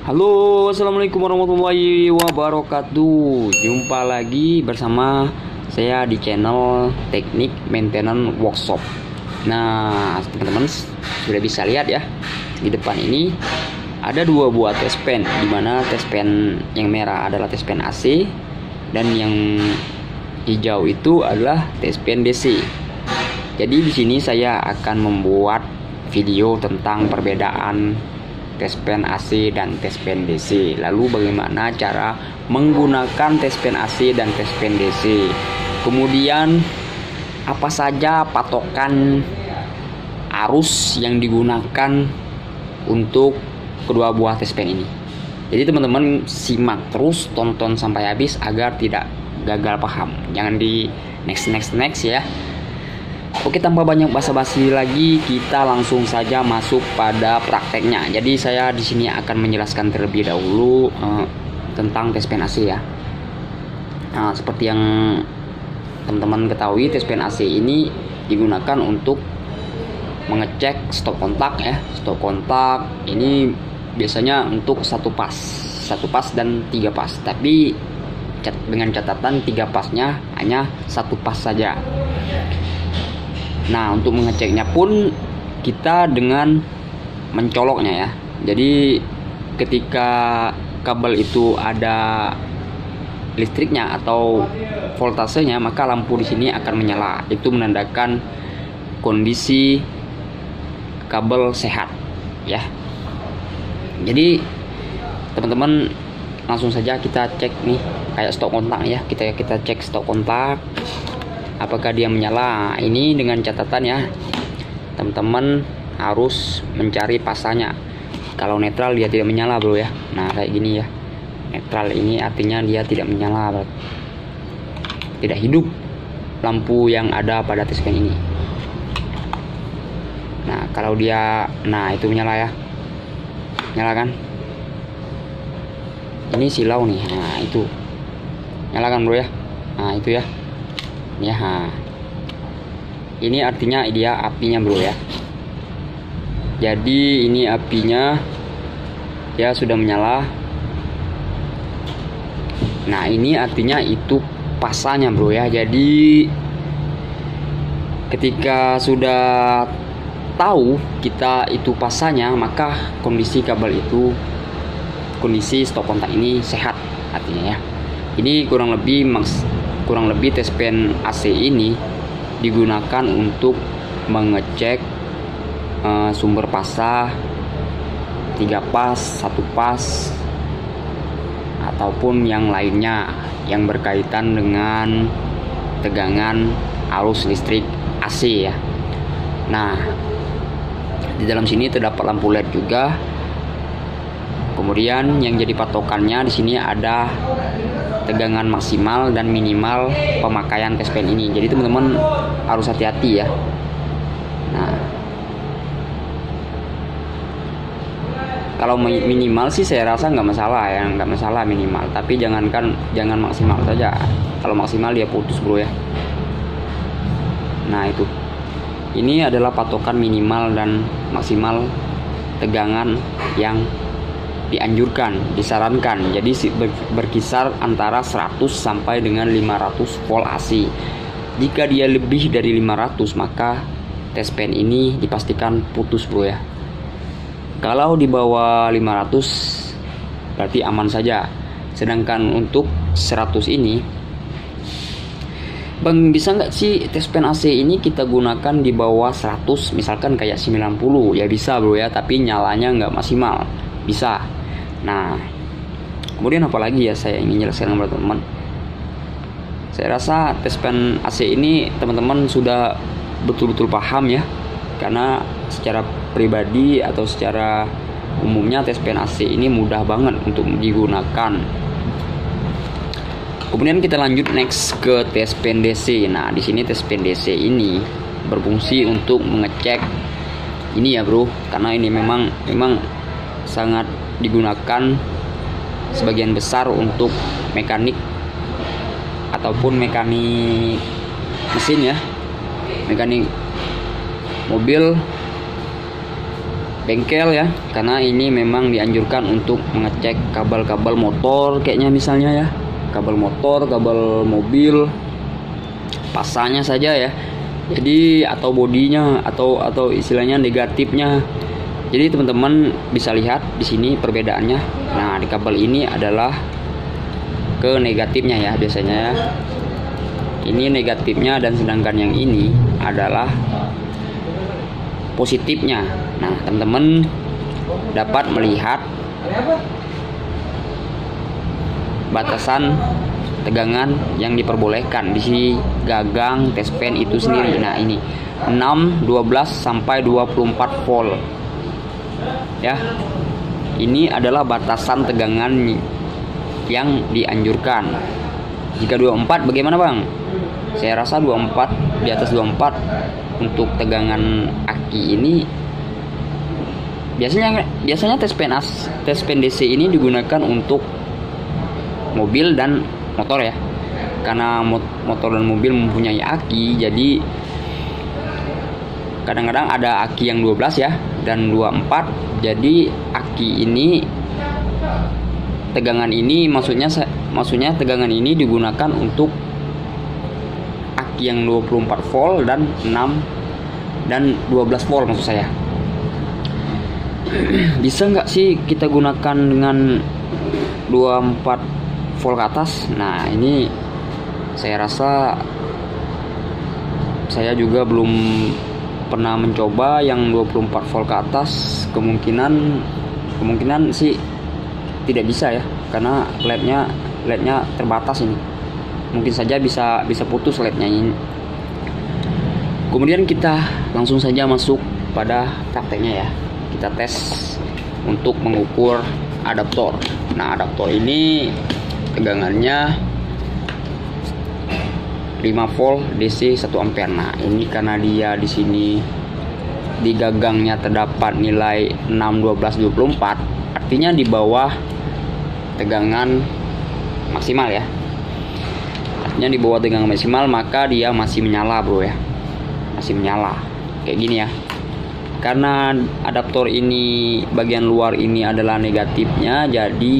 Halo, assalamualaikum warahmatullahi wabarakatuh. Jumpa lagi bersama saya di channel Teknik Maintenance Workshop. Nah, teman-teman sudah bisa lihat ya, di depan ini ada dua buah test pen, dimana test pen yang merah adalah test pen AC dan yang hijau itu adalah test pen DC. Jadi di sini saya akan membuat video tentang perbedaan test pen AC dan test pen DC. Lalu bagaimana cara menggunakan test pen AC dan test pen DC. Kemudian apa saja patokan arus yang digunakan untuk kedua buah test pen ini. Jadi teman-teman simak terus, tonton sampai habis agar tidak gagal paham. Jangan di next ya. Oke, tanpa banyak basa-basi lagi, kita langsung saja masuk pada prakteknya. Jadi saya di sini akan menjelaskan terlebih dahulu tentang test pen AC ya. Nah, seperti yang teman-teman ketahui, test pen AC ini digunakan untuk mengecek stop kontak ya. Stop kontak ini biasanya untuk satu pas dan 3 pas. Tapi dengan catatan 3 pasnya hanya satu pas saja. Nah, untuk mengeceknya pun kita dengan mencoloknya ya. Jadi ketika kabel itu ada listriknya atau voltasenya, maka lampu di sini akan menyala. Itu menandakan kondisi kabel sehat ya. Jadi teman-teman langsung saja kita cek nih, kayak stop kontak ya. Kita cek stop kontak, apakah dia menyala. Ini dengan catatan ya, teman-teman harus mencari pasanya. Kalau netral dia tidak menyala bro ya. Nah kayak gini ya, netral ini artinya dia tidak menyala bro. Tidak hidup lampu yang ada pada test pen ini. Nah kalau dia, nah itu menyala ya, nyala kan. Ini silau nih, nah itu nyala kan bro ya. Nah itu ya. Ya, ini artinya dia apinya bro ya. Jadi ini apinya ya sudah menyala. Nah ini artinya itu pasanya bro ya. Jadi ketika sudah tahu kita itu pasanya, maka kondisi kabel itu, kondisi stop kontak ini sehat artinya ya. Ini kurang lebih test pen AC ini digunakan untuk mengecek sumber pasah 3 pas, 1 pas, ataupun yang lainnya yang berkaitan dengan tegangan arus listrik AC ya. Nah, di dalam sini terdapat lampu LED juga. Kemudian yang jadi patokannya di sini ada tegangan maksimal dan minimal pemakaian test pen ini. Jadi teman-teman harus hati-hati ya. Nah, kalau minimal sih saya rasa nggak masalah ya, nggak masalah minimal. Tapi jangan maksimal saja. Kalau maksimal dia putus bro ya. Nah itu, ini adalah patokan minimal dan maksimal tegangan yang dianjurkan, disarankan. Jadi berkisar antara 100 sampai dengan 500 volt AC. Jika dia lebih dari 500, maka test pen ini dipastikan putus bro ya. Kalau di bawah 500 berarti aman saja. Sedangkan untuk 100 ini, Bang, bisa nggak sih test pen AC ini kita gunakan di bawah 100, misalkan kayak 90? Ya bisa bro ya, tapi nyalanya nggak maksimal. Bisa. Nah, kemudian apalagi ya saya ingin jelaskan kepada teman-teman. Saya rasa test pen AC ini teman-teman sudah betul-betul paham ya. Karena secara pribadi atau secara umumnya test pen AC ini mudah banget untuk digunakan. Kemudian kita lanjut next ke test pen DC. Nah, di sini test pen DC ini berfungsi untuk mengecek ini ya bro, karena ini memang sangat digunakan sebagian besar untuk mekanik ataupun mekanik mesin ya, mekanik mobil bengkel ya, karena ini memang dianjurkan untuk mengecek kabel-kabel motor kayaknya misalnya ya, kabel motor, kabel mobil, pasangnya saja ya. Jadi atau bodinya atau istilahnya negatifnya. Jadi teman-teman bisa lihat di sini perbedaannya. Nah, di kabel ini adalah ke negatifnya ya biasanya ya. Ini negatifnya dan sedangkan yang ini adalah positifnya. Nah, teman-teman dapat melihat batasan tegangan yang diperbolehkan di sini gagang test pen itu sendiri. Nah, ini 6, 12 sampai 24 volt. Ya. Ini adalah batasan tegangan yang dianjurkan. Jika 24 bagaimana, Bang? Saya rasa 24, di atas 24 untuk tegangan aki ini biasanya tes pen DC ini digunakan untuk mobil dan motor ya. Karena motor dan mobil mempunyai aki, jadi kadang-kadang ada aki yang 12 ya dan 24. Jadi aki ini tegangan ini maksudnya tegangan ini digunakan untuk aki yang 24 volt dan 6 dan 12 volt maksud saya. Bisa nggak sih kita gunakan dengan 24 volt ke atas? Nah, ini saya rasa saya juga belum pernah mencoba yang 24 volt ke atas. Kemungkinan sih tidak bisa ya, karena lednya terbatas ini. Mungkin saja bisa putus lednya ini. Kemudian kita langsung saja masuk pada prakteknya ya. Kita tes untuk mengukur adaptor. Nah, adaptor ini tegangannya 5 volt DC 1 ampere. Nah, ini karena dia di sini di gagangnya terdapat nilai 6, 12, 24, artinya di bawah tegangan maksimal ya. Artinya di bawah tegangan maksimal, maka dia masih menyala, bro ya. Masih menyala. Kayak gini ya. Karena adaptor ini bagian luar ini adalah negatifnya, jadi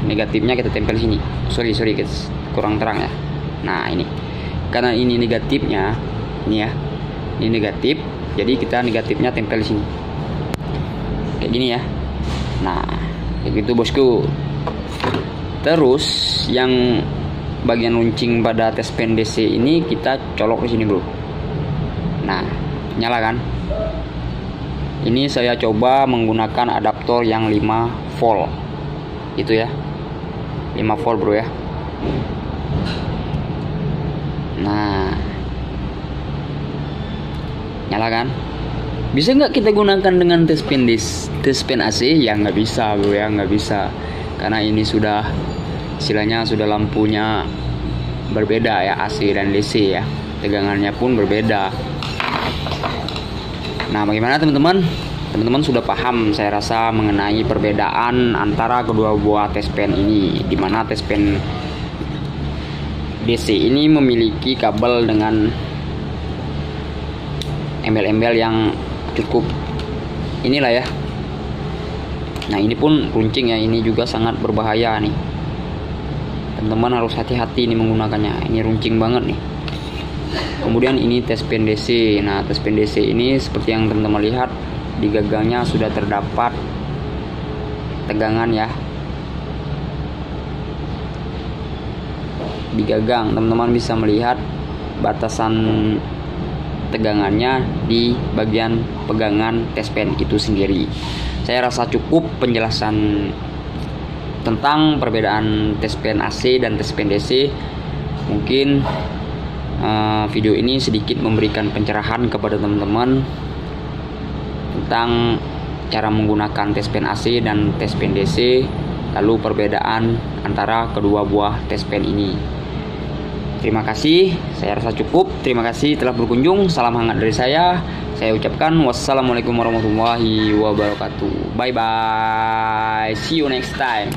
negatifnya kita tempel sini. Sorry guys, kurang terang ya. Nah, ini. Karena ini negatifnya, ini ya. Ini negatif, jadi kita negatifnya tempel di sini. Kayak gini ya. Nah, kayak gitu bosku. Terus yang bagian runcing pada tes pen DC ini kita colok di sini, bro. Nah, nyala kan? Ini saya coba menggunakan adaptor yang 5 volt. Itu ya. 5 volt, bro ya. Nah, nyala kan? Bisa nggak kita gunakan dengan tes pen AC? Ya nggak bisa, bro ya, nggak bisa. Karena ini sudah istilahnya sudah lampunya berbeda ya, AC dan DC ya. Tegangannya pun berbeda. Nah, bagaimana teman-teman? Teman-teman sudah paham saya rasa mengenai perbedaan antara kedua buah tes pen ini, di mana tes pen DC ini memiliki kabel dengan embel-embel yang cukup inilah ya. Nah, ini pun runcing ya, ini juga sangat berbahaya nih. Teman-teman harus hati-hati nih menggunakannya. Ini runcing banget nih. Kemudian ini tes pen DC. Nah, tes pen DC ini seperti yang teman-teman lihat di gagangnya sudah terdapat tegangan ya. Di gagang teman-teman bisa melihat batasan tegangannya di bagian pegangan tes pen itu sendiri. Saya rasa cukup penjelasan tentang perbedaan tes pen AC dan tes pen DC. Mungkin video ini sedikit memberikan pencerahan kepada teman-teman tentang cara menggunakan tes pen AC dan tes pen DC, lalu perbedaan antara kedua buah tes pen ini. Terima kasih, saya rasa cukup. Terima kasih telah berkunjung. Salam hangat dari saya. Saya ucapkan wassalamualaikum warahmatullahi wabarakatuh. Bye bye. See you next time.